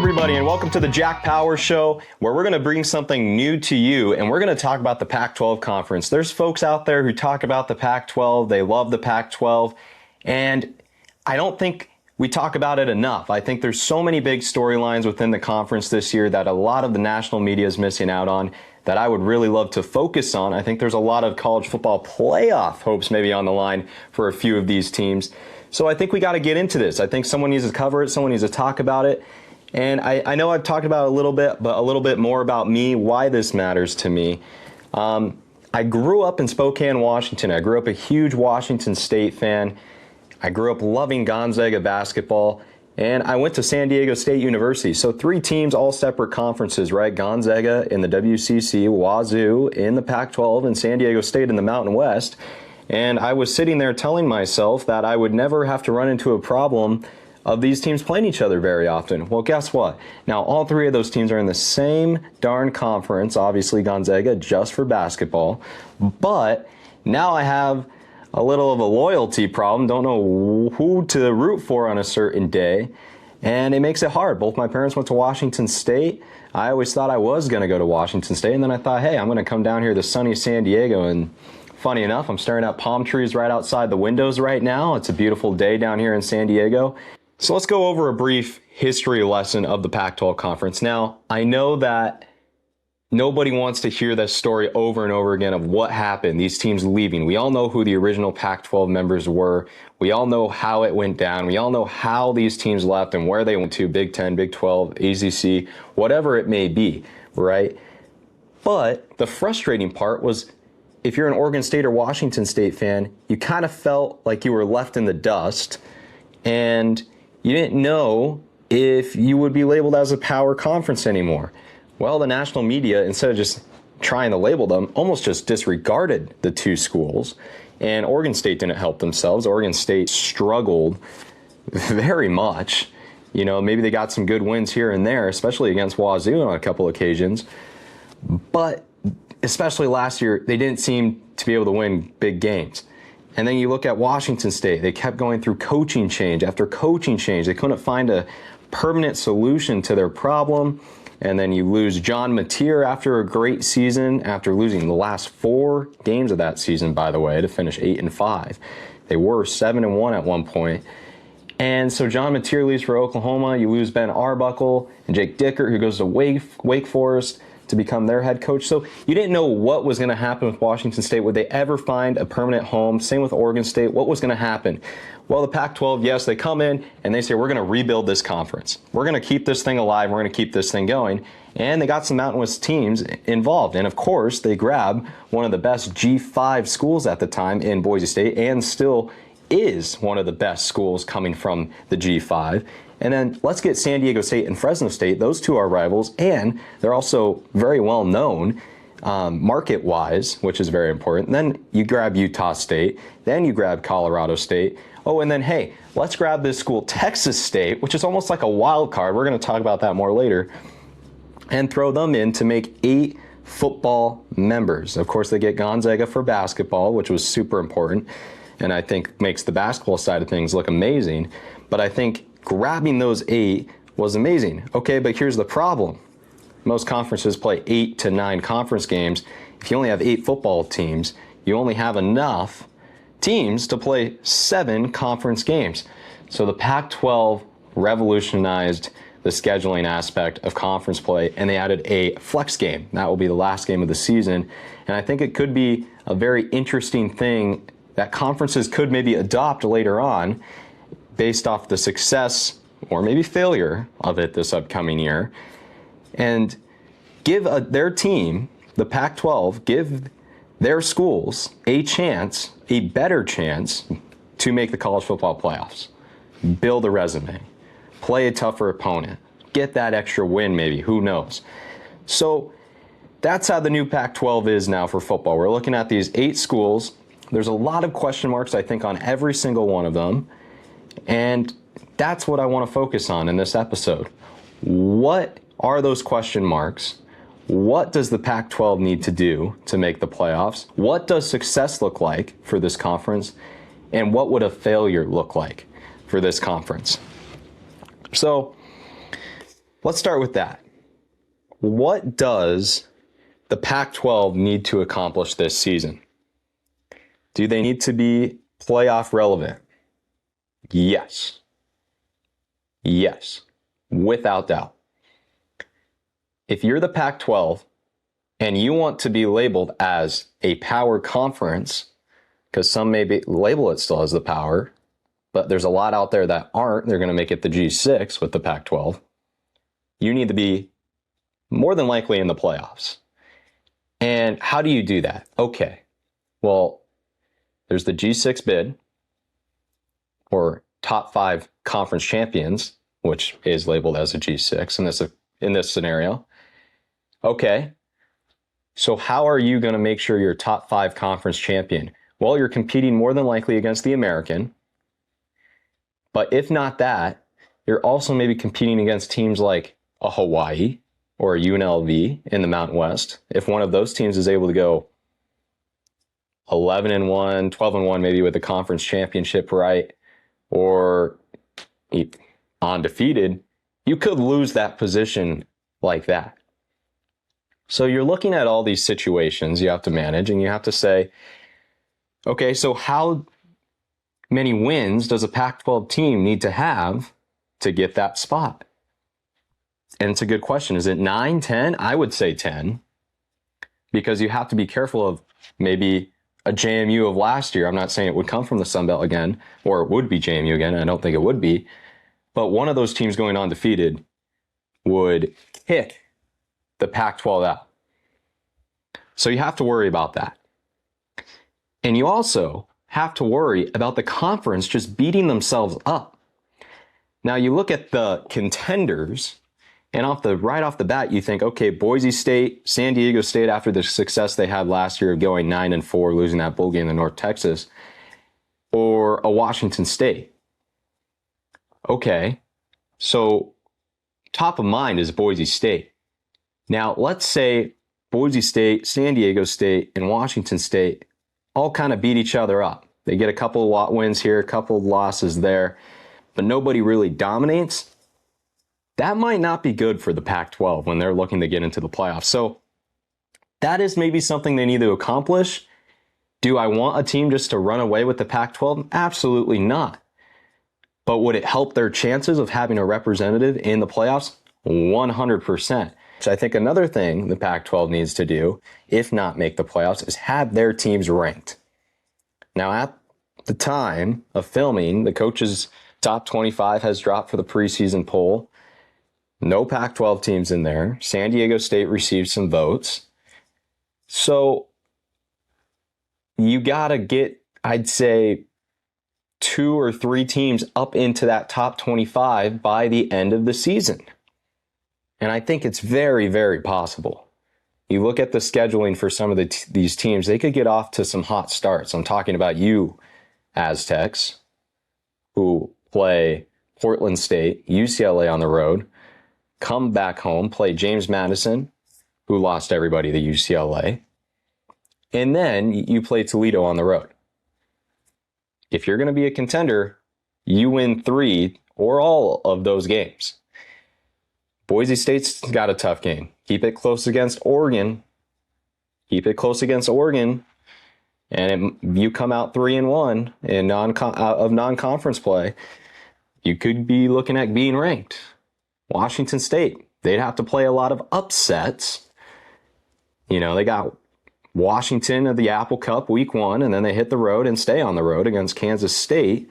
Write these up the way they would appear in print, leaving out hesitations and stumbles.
everybody, and welcome to the Jack Power Show, where we're going to bring something new to you, and we're going to talk about the Pac-12 conference. There's folks out there who talk about the Pac-12. They love the Pac-12, and I don't think we talk about it enough. I think there's so many big storylines within the conference this year that a lot of the national media is missing out on that I would really love to focus on. I think there's a lot of college football playoff hopes maybe on the line for a few of these teams. So I think we got to get into this. I think someone needs to cover it. Someone needs to talk about it. And I know I've talked about it a little bit, but a little bit more about me, why this matters to me. I grew up in Spokane, Washington. I grew up a huge Washington State fan. I grew up loving Gonzaga basketball. And I went to San Diego State University. So 3 teams, all separate conferences, right? Gonzaga in the WCC, Wazoo in the Pac-12, and San Diego State in the Mountain West. And I was sitting there telling myself that I would never have to run into a problem of these teams playing each other very often. Well, guess what? Now, all 3 of those teams are in the same darn conference, obviously Gonzaga just for basketball. But now I have a little of a loyalty problem, don't know who to root for on a certain day, and it makes it hard. Both my parents went to Washington State. I always thought I was going to go to Washington State, and then I thought, hey, I'm going to come down here to sunny San Diego, and funny enough, I'm staring at palm trees right outside the windows right now. It's a beautiful day down here in San Diego. So let's go over a brief history lesson of the Pac-12 conference. Now, I know that nobody wants to hear this story over and over again of what happened, these teams leaving. We all know who the original Pac-12 members were. We all know how it went down. We all know how these teams left and where they went to, Big 10, Big 12, ACC, whatever it may be, right? But the frustrating part was, if you're an Oregon State or Washington State fan, you kind of felt like you were left in the dust, and you didn't know if you would be labeled as a power conference anymore. Well, the national media, instead of just trying to label them, almost just disregarded the 2 schools. And Oregon State didn't help themselves. Oregon State struggled very much. You know, maybe they got some good wins here and there, especially against Wazoo on a couple occasions. But especially last year, they didn't seem to be able to win big games. And then you look at Washington State. They kept going through coaching change after coaching change. They couldn't find a permanent solution to their problem. And then you lose John Mateer after a great season, after losing the last 4 games of that season, by the way, to finish 8-5. They were 7-1 at one point. And so John Mateer leaves for Oklahoma. You lose Ben Arbuckle and Jake Dickert, who goes to Wake Forest to become their head coach. So you didn't know what was going to happen with Washington State. Would they ever find a permanent home? Same with Oregon State. What was going to happen? Well, the Pac-12, yes, they come in and they say, we're going to rebuild this conference. We're going to keep this thing alive. We're going to keep this thing going. And they got some Mountain West teams involved. And of course, they grab one of the best G5 schools at the time in Boise State, and still is one of the best schools coming from the G5. And then let's get San Diego State and Fresno State. Those 2 are rivals, and they're also very well known market-wise, which is very important. And then you grab Utah State. Then you grab Colorado State. Oh, and then, hey, let's grab this school, Texas State, which is almost like a wild card. We're going to talk about that more later. And throw them in to make 8 football members. Of course, they get Gonzaga for basketball, which was super important, and I think makes the basketball side of things look amazing. But I think grabbing those 8 was amazing. Okay, but here's the problem. Most conferences play 8 to 9 conference games. If you only have 8 football teams, you only have enough teams to play 7 conference games. So the Pac-12 revolutionized the scheduling aspect of conference play, and they added a flex game. That will be the last game of the season. And I think it could be a very interesting thing that conferences could maybe adopt later on based off the success or maybe failure of it this upcoming year, and give their team, the Pac-12, give their schools a chance, a better chance, to make the college football playoffs. Build a resume. Play a tougher opponent. Get that extra win maybe. Who knows? So that's how the new Pac-12 is now for football. We're looking at these 8 schools. There's a lot of question marks, I think, on every single one of them. And that's what I want to focus on in this episode. What are those question marks? What does the Pac-12 need to do to make the playoffs? What does success look like for this conference? And what would a failure look like for this conference? So let's start with that. What does the Pac-12 need to accomplish this season? Do they need to be playoff relevant? Yes. Yes, without doubt. If you're the Pac-12 and you want to be labeled as a power conference, because some may label it still as the power, but there's a lot out there that aren't. They're going to make it the G6 with the Pac-12. You need to be more than likely in the playoffs. And how do you do that? Okay, well, there's the G6 bid, or top 5 conference champions, which is labeled as a G6 in this scenario. Okay, so how are you going to make sure you're top 5 conference champion? Well, you're competing more than likely against the American. But if not that, you're also maybe competing against teams like a Hawaii or a UNLV in the Mountain West. If one of those teams is able to go 11-1, 12-1, maybe with a conference championship, right? Or undefeated, you could lose that position like that. So you're looking at all these situations you have to manage, and you have to say, okay, so how many wins does a Pac-12 team need to have to get that spot? And it's a good question. Is it 9, 10? I would say 10, because you have to be careful of maybe a JMU of last year. I'm not saying it would come from the Sun Belt again, or it would be JMU again. I don't think it would be. But one of those teams going undefeated would kick the Pac-12 out. So you have to worry about that. And you also have to worry about the conference just beating themselves up. Now you look at the contenders, and right off the bat, you think, okay, Boise State, San Diego State, after the success they had last year of going 9-4, losing that bowl game to North Texas, or a Washington State. Okay, so top of mind is Boise State. Now, let's say Boise State, San Diego State, and Washington State all kind of beat each other up. They get a couple of wins here, a couple of losses there, but nobody really dominates. That might not be good for the Pac-12 when they're looking to get into the playoffs. So that is maybe something they need to accomplish. Do I want a team just to run away with the Pac-12? Absolutely not. But would it help their chances of having a representative in the playoffs? 100%. So I think another thing the Pac-12 needs to do, if not make the playoffs, is have their teams ranked. Now, at the time of filming, the coaches' top 25 has dropped for the preseason poll. No Pac-12 teams in there. San Diego State received some votes. So you got to get, I'd say, 2 or 3 teams up into that top 25 by the end of the season. And I think it's very, very possible. You look at the scheduling for some of these teams, they could get off to some hot starts. I'm talking about you, Aztecs, who play Portland State, UCLA on the road, come back home, play James Madison, who lost everybody to UCLA, and then you play Toledo on the road. If you're going to be a contender, you win 3 or all of those games. Boise State's got a tough game. Keep it close against Oregon. Keep it close against Oregon. And you come out 3-1 in non-conference play, you could be looking at being ranked. Washington State, they'd have to play a lot of upsets. You know, they got Washington at the Apple Cup week 1, and then they hit the road and stay on the road against Kansas State.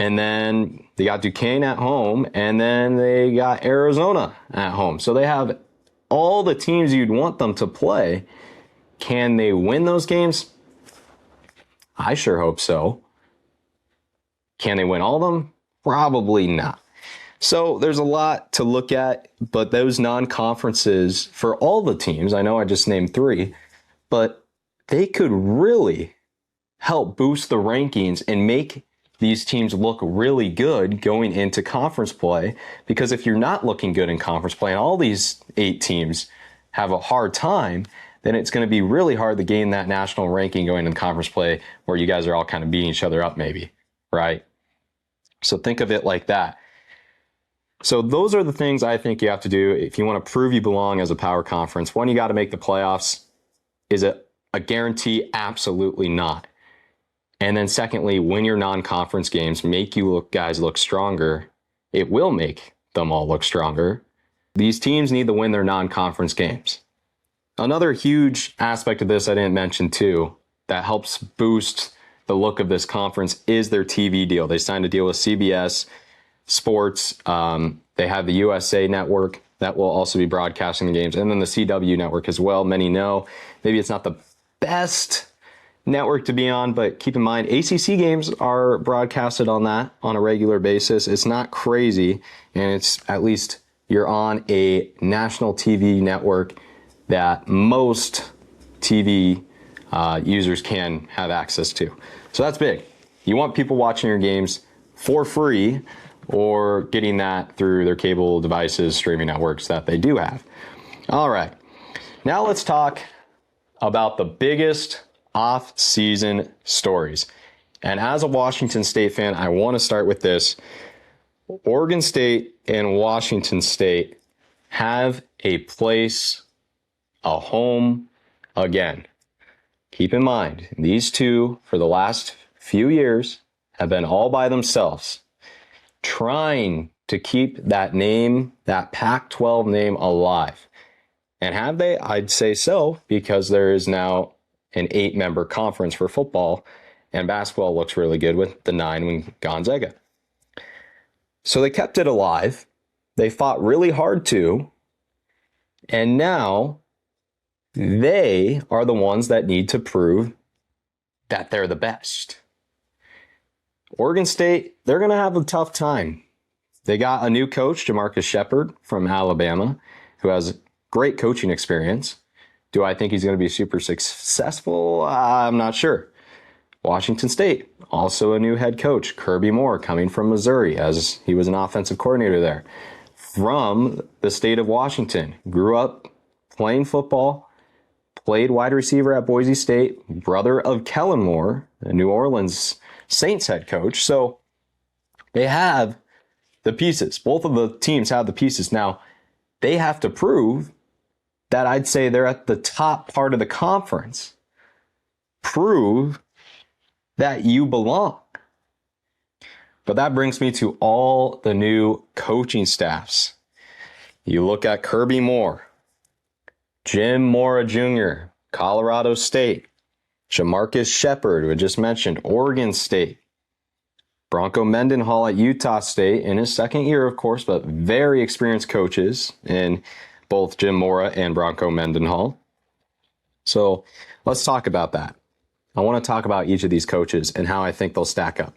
And then they got Duquesne at home, and then they got Arizona at home. So they have all the teams you'd want them to play. Can they win those games? I sure hope so. Can they win all of them? Probably not. So there's a lot to look at, but those non-conferences for all the teams, I know I just named 3, but they could really help boost the rankings and make these teams look really good going into conference play. Because if you're not looking good in conference play and all these 8 teams have a hard time, then it's going to be really hard to gain that national ranking going into conference play where you guys are all kind of beating each other up maybe, right? So think of it like that. So those are the things I think you have to do if you want to prove you belong as a power conference. One, you got to make the playoffs. Is it a guarantee? Absolutely not. And then secondly, win your non-conference games, make you guys look stronger. It will make them all look stronger. These teams need to win their non-conference games. Another huge aspect of this I didn't mention too, that helps boost the look of this conference is their TV deal. They signed a deal with CBS Sports. They have the USA Network that will also be broadcasting the games, and then the CW Network as well. Many know maybe it's not the best network to be on, but keep in mind ACC games are broadcasted on that on a regular basis. It's not crazy, and it's at least you're on a national TV network that most TV users can have access to. So that's big. You want people watching your games for free or getting that through their cable devices, streaming networks that they do have. All right, now let's talk about the biggest off-season stories. And as a Washington State fan, I want to start with this. Oregon State and Washington State have a place, a home again. Keep in mind, these two, for the last few years, have been all by themselves, trying to keep that name, that Pac-12 name alive. And have they? I'd say so, because there is now an 8-member conference for football, and basketball looks really good with the 9 with Gonzaga. So they kept it alive. They fought really hard to, and now they are the ones that need to prove that they're the best. Oregon State, they're going to have a tough time. They got a new coach, Jamarcus Shepard from Alabama, who has great coaching experience. Do I think he's going to be super successful? I'm not sure. Washington State, also a new head coach, Kirby Moore, coming from Missouri, as he was an offensive coordinator there. From the state of Washington, grew up playing football, played wide receiver at Boise State, brother of Kellen Moore, the New Orleans Saints head coach. So they have the pieces. Both of the teams have the pieces. Now, they have to prove that I'd say they're at the top part of the conference. Prove that you belong. But that brings me to all the new coaching staffs. You look at Kirby Moore, Jim Mora Jr., Colorado State, Jamarcus Shepard, who I just mentioned, Oregon State, Bronco Mendenhall at Utah State in his second year, of course, but very experienced coaches in both Jim Mora and Bronco Mendenhall. So let's talk about that. I want to talk about each of these coaches and how I think they'll stack up.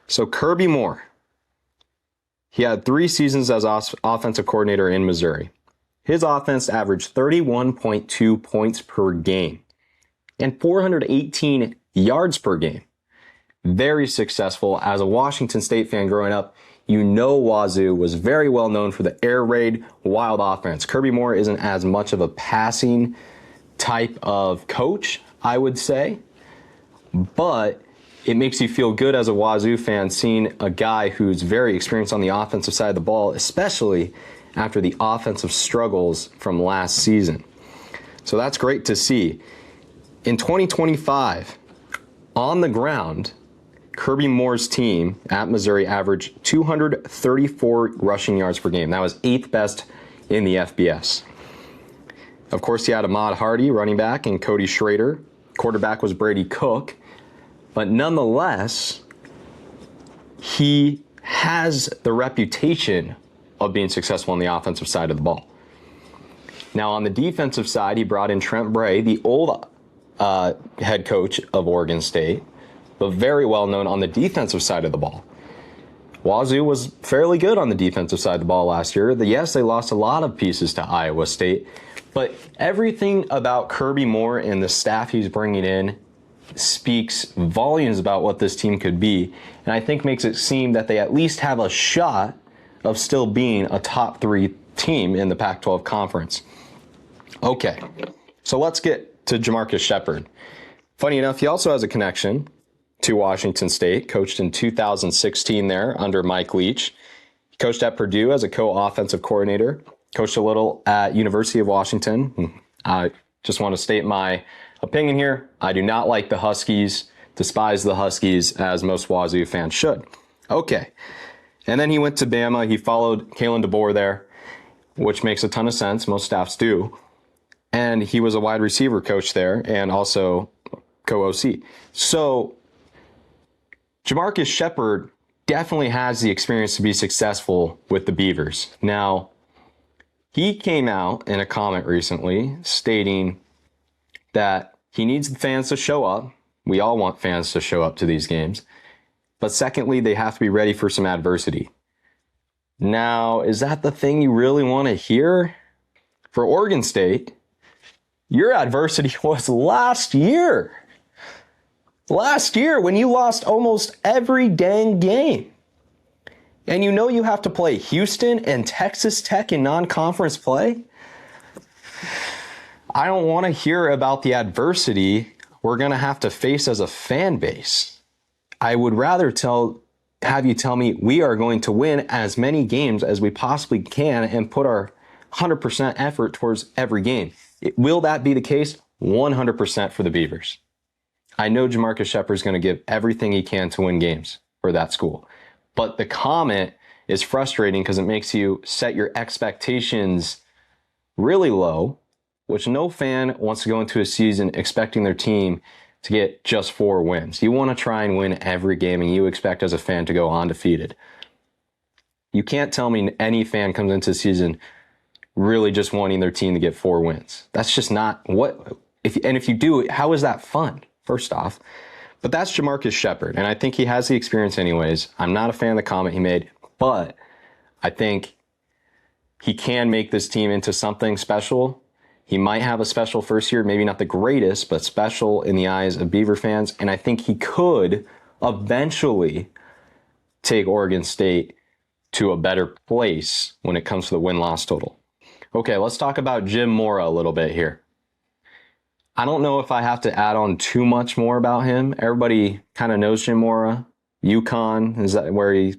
So Kirby Moore, he had 3 seasons as offensive coordinator in Missouri. His offense averaged 31.2 points per game and 418 yards per game. Very successful. As a Washington State fan growing up, you know Wazoo was very well known for the air raid wild offense. Kirby Moore isn't as much of a passing type of coach, I would say, but it makes you feel good as a Wazoo fan seeing a guy who's very experienced on the offensive side of the ball, especially after the offensive struggles from last season. So that's great to see. In 2025, on the ground, Kirby Moore's team at Missouri averaged 234 rushing yards per game. That was 8th best in the FBS. Of course, he had Ahmad Hardy, running back, and Cody Schrader. Quarterback was Brady Cook. But nonetheless, he has the reputation of being successful on the offensive side of the ball. Now, on the defensive side, he brought in Trent Bray, the old head coach of Oregon State, but very well known on the defensive side of the ball. Wazoo was fairly good on the defensive side of the ball last year. Yes, they lost a lot of pieces to Iowa State, but everything about Kirby Moore and the staff he's bringing in speaks volumes about what this team could be, and I think makes it seem that they at least have a shot of still being a top 3 team in the Pac-12 conference. Okay, so let's get to Jamarcus Shepard. Funny enough, he also has a connection to Washington State, coached in 2016 there under Mike Leach. Coached at Purdue as a co-offensive coordinator. Coached a little at University of Washington. I just want to state my opinion here. I do not like the Huskies, despise the Huskies, as most Wazoo fans should. Okay. And then he went to Bama. He followed Kalen DeBoer there, which makes a ton of sense. Most staffs do. And he was a wide receiver coach there and also co-OC. So Jamarcus Shepard definitely has the experience to be successful with the Beavers. Now, he came out in a comment recently stating that he needs the fans to show up. We all want fans to show up to these games. But secondly, they have to be ready for some adversity. Now, is that the thing you really want to hear? For Oregon State, your adversity was last year. Last year when you lost almost every dang game. And you know you have to play Houston and Texas Tech in non-conference play? I don't want to hear about the adversity we're going to have to face as a fan base. I would rather have you tell me we are going to win as many games as we possibly can and put our 100% effort towards every game. Will that be the case? 100% for the Beavers. I know Jamarcus Shepard is going to give everything he can to win games for that school. But the comment is frustrating because it makes you set your expectations really low, which no fan wants to go into a season expecting their team to get just 4 wins. You want to try and win every game, and you expect as a fan to go undefeated. You can't tell me any fan comes into the season really just wanting their team to get 4 wins. That's just not what. If you do, how is that fun? First off. But that's Jamarcus Shepard, and I think he has the experience anyways. I'm not a fan of the comment he made, but I think he can make this team into something special. He might have a special first year, maybe not the greatest, but special in the eyes of Beaver fans. And I think he could eventually take Oregon State to a better place when it comes to the win-loss total. Okay, let's talk about Jim Mora a little bit here. I don't know if I have to add on too much more about him. Everybody kind of knows Jim Mora. UConn is that where he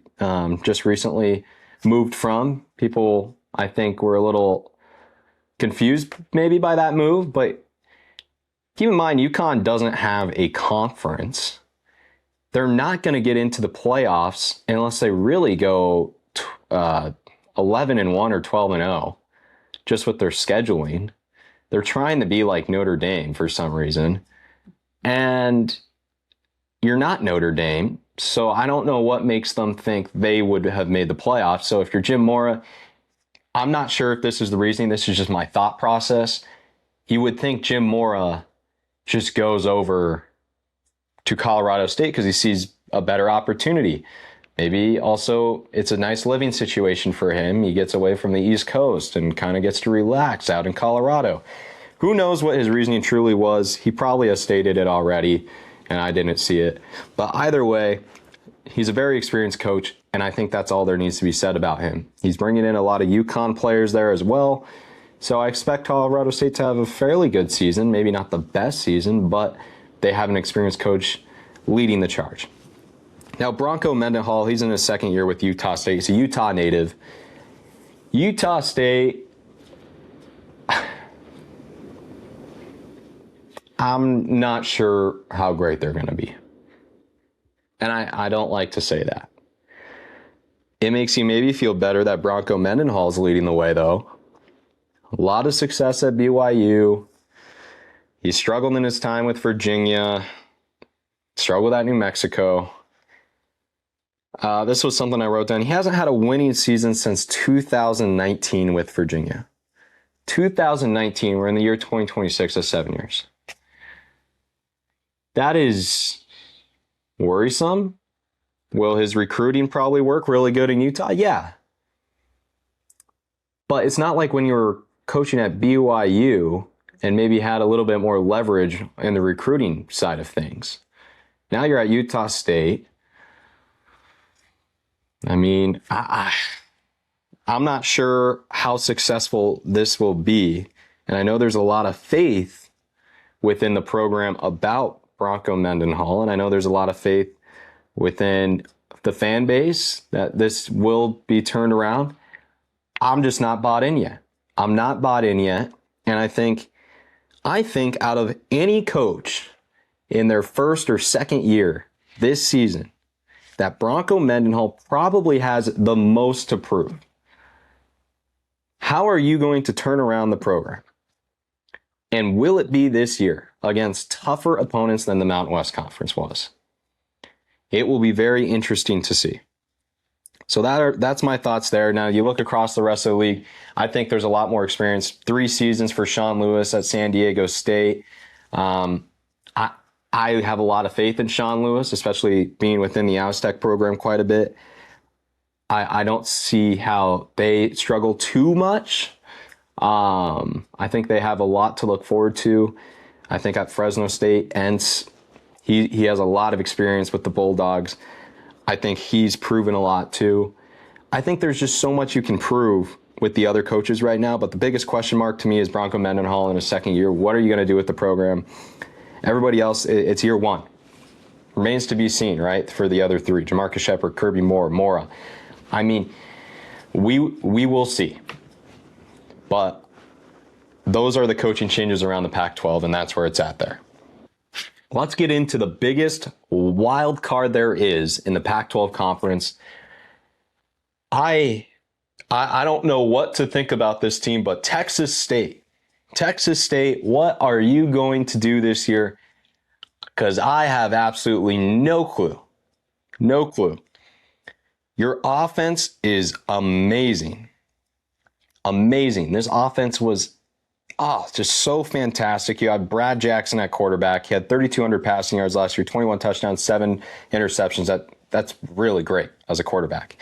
just recently moved from. People, I think, were a little confused maybe by that move, but keep in mind, UConn doesn't have a conference. They're not going to get into the playoffs unless they really go 11-1 or 12-0, just with their scheduling. They're trying to be like Notre Dame for some reason. And you're not Notre Dame, so I don't know what makes them think they would have made the playoffs. So if you're Jim Mora, I'm not sure if this is the reasoning. This is just my thought process. You would think Jim Mora just goes over to Colorado State because he sees a better opportunity. Maybe also it's a nice living situation for him. He gets away from the East Coast and kind of gets to relax out in Colorado. Who knows what his reasoning truly was? He probably has stated it already, and I didn't see it. But either way, he's a very experienced coach, and I think that's all there needs to be said about him. He's bringing in a lot of UConn players there as well. So I expect Colorado State to have a fairly good season. Maybe not the best season, but they have an experienced coach leading the charge. Now, Bronco Mendenhall, he's in his second year with Utah State. He's a Utah native. Utah State, I'm not sure how great they're going to be. And I don't like to say that. It makes you maybe feel better that Bronco Mendenhall is leading the way, though. A lot of success at BYU. He struggled in his time with Virginia. Struggled at New Mexico. This was something I wrote down. He hasn't had a winning season since 2019 with Virginia. 2019, we're in the year 2026, that's 7 years. That is worrisome. Will his recruiting probably work really good in Utah? Yeah. But it's not like when you were coaching at BYU and maybe had a little bit more leverage in the recruiting side of things. Now you're at Utah State. I mean, I'm not sure how successful this will be. And I know there's a lot of faith within the program about Bronco Mendenhall. And I know there's a lot of faith within the fan base that this will be turned around. I'm just not bought in yet. I'm not bought in yet. And I think out of any coach in their first or second year this season, that Bronco Mendenhall probably has the most to prove. How are you going to turn around the program? And will it be this year against tougher opponents than the Mountain West Conference was? It will be very interesting to see. So that's my thoughts there. Now, you look across the rest of the league, I think there's a lot more experience. 3 seasons for Sean Lewis at San Diego State. I have a lot of faith in Sean Lewis, especially being within the Aztec program quite a bit. I don't see how they struggle too much. I think they have a lot to look forward to. I think at Fresno State, Entz, he has a lot of experience with the Bulldogs. I think he's proven a lot too. I think there's just so much you can prove with the other coaches right now, but the biggest question mark to me is Bronco Mendenhall in his second year. What are you going to do with the program? Everybody else, it's year one. Remains to be seen, right, for the other 3. Jamarcus Shepard, Kirby Moore, Mora. I mean, we will see. But those are the coaching changes around the Pac-12, and that's where it's at there. Let's get into the biggest wild card there is in the Pac-12 conference. I don't know what to think about this team, but Texas State. Texas State, what are you going to do this year? Because I have absolutely no clue. No clue. Your offense is amazing. Amazing. This offense was just so fantastic. You had Brad Jackson at quarterback. He had 3,200 passing yards last year, 21 touchdowns, 7 interceptions. That's really great as a quarterback.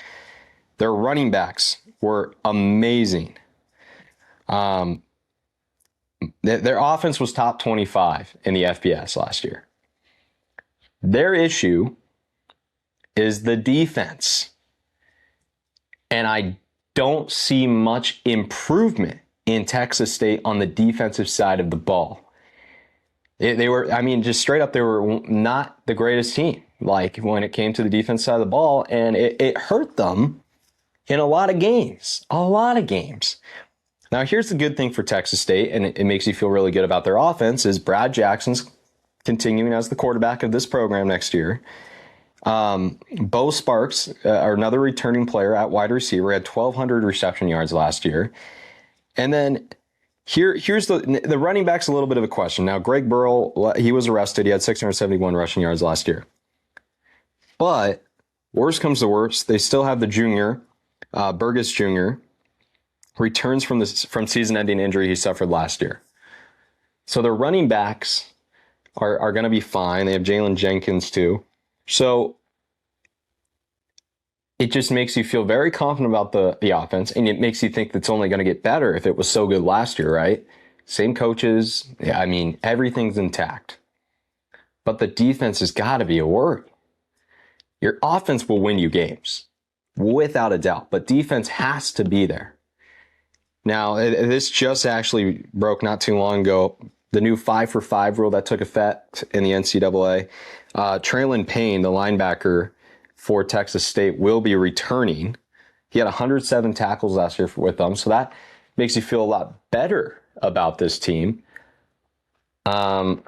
Their running backs were amazing. Their offense was top 25 in the FBS last year. Their issue is the defense. And I don't see much improvement in Texas State on the defensive side of the ball. They were, just straight up, they were not the greatest team, like when it came to the defense side of the ball, and it hurt them in a lot of games. Now, here's the good thing for Texas State, and it makes you feel really good about their offense, is Brad Jackson's continuing as the quarterback of this program next year. Bo Sparks, another returning player at wide receiver, had 1,200 reception yards last year. And then here's the running back's a little bit of a question. Now, Greg Burrell, he was arrested. He had 671 rushing yards last year. But worst comes to worst, they still have the junior, Burgess Jr., returns from season-ending injury he suffered last year. So their running backs are going to be fine. They have Jalen Jenkins too. So it just makes you feel very confident about the offense, and it makes you think it's only going to get better if it was so good last year, right? Same coaches. Everything's intact. But the defense has got to be a worry. Your offense will win you games, without a doubt, but defense has to be there. Now, this just actually broke not too long ago, the new 5-for-5 rule that took effect in the NCAA. Traylon Payne, the linebacker for Texas State, will be returning. He had 107 tackles last year with them, so that makes you feel a lot better about this team. But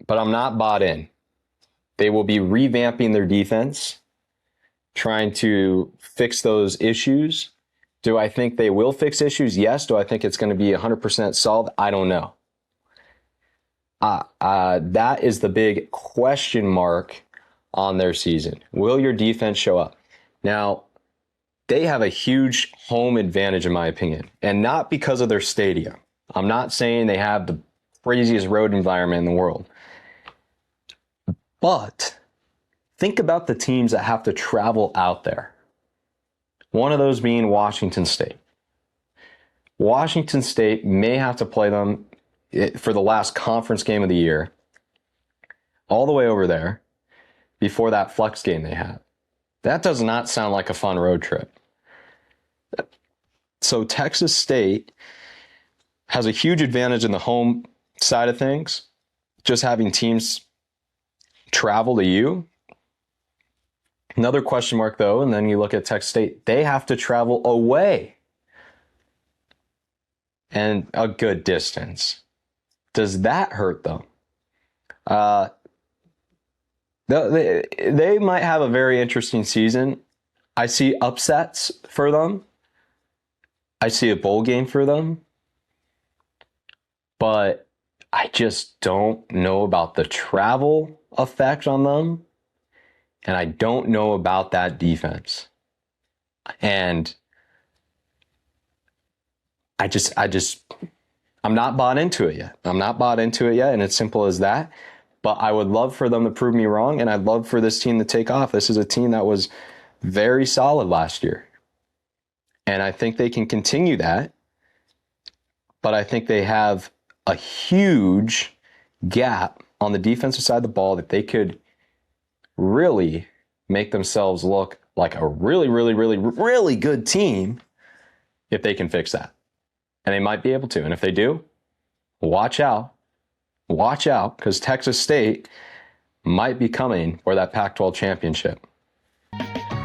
I'm not bought in. They will be revamping their defense, trying to fix those issues. Do I think they will fix issues? Yes. Do I think it's going to be 100% solved? I don't know. That is the big question mark on their season. Will your defense show up? Now, they have a huge home advantage, in my opinion, and not because of their stadium. I'm not saying they have the craziest road environment in the world. But think about the teams that have to travel out there. One of those being Washington State. Washington State may have to play them for the last conference game of the year, all the way over there, before that flex game they have. That does not sound like a fun road trip. So Texas State has a huge advantage in the home side of things, just having teams travel to you. Another question mark, though, and then you look at Texas State, they have to travel away and a good distance. Does that hurt them? They might have a very interesting season. I see upsets for them. I see a bowl game for them. But I just don't know about the travel effect on them. And I don't know about that defense. And I'm not bought into it yet. And it's simple as that. But I would love for them to prove me wrong, and I'd love for this team to take off. This is a team that was very solid last year. And I think they can continue that. But I think they have a huge gap on the defensive side of the ball that they could really make themselves look like a really, really, really, really good team if they can fix that. And they might be able to. And if they do, watch out. Watch out, because Texas State might be coming for that Pac-12 championship.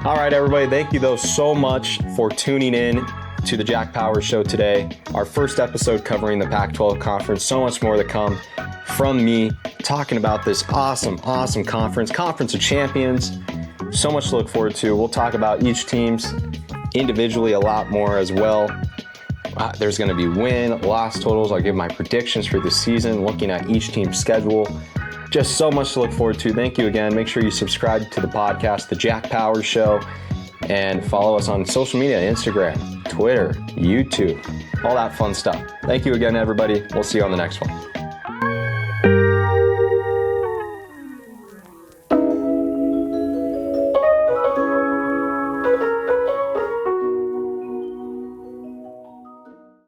All right, everybody. Thank you, though, so much for tuning in to the Jack Powers Show today. Our first episode covering the Pac-12 conference. So much more to come from me talking about this awesome conference of champions. So much to look forward to. We'll talk about each team's individually a lot more as well. There's going to be win, loss totals. I'll give my predictions for the season, looking at each team's schedule. Just so much to look forward to. Thank you again. Make sure you subscribe to the podcast, The Jack Powers Show, and follow us on social media, Instagram, Twitter, YouTube, all that fun stuff. Thank you again, everybody. We'll see you on the next one.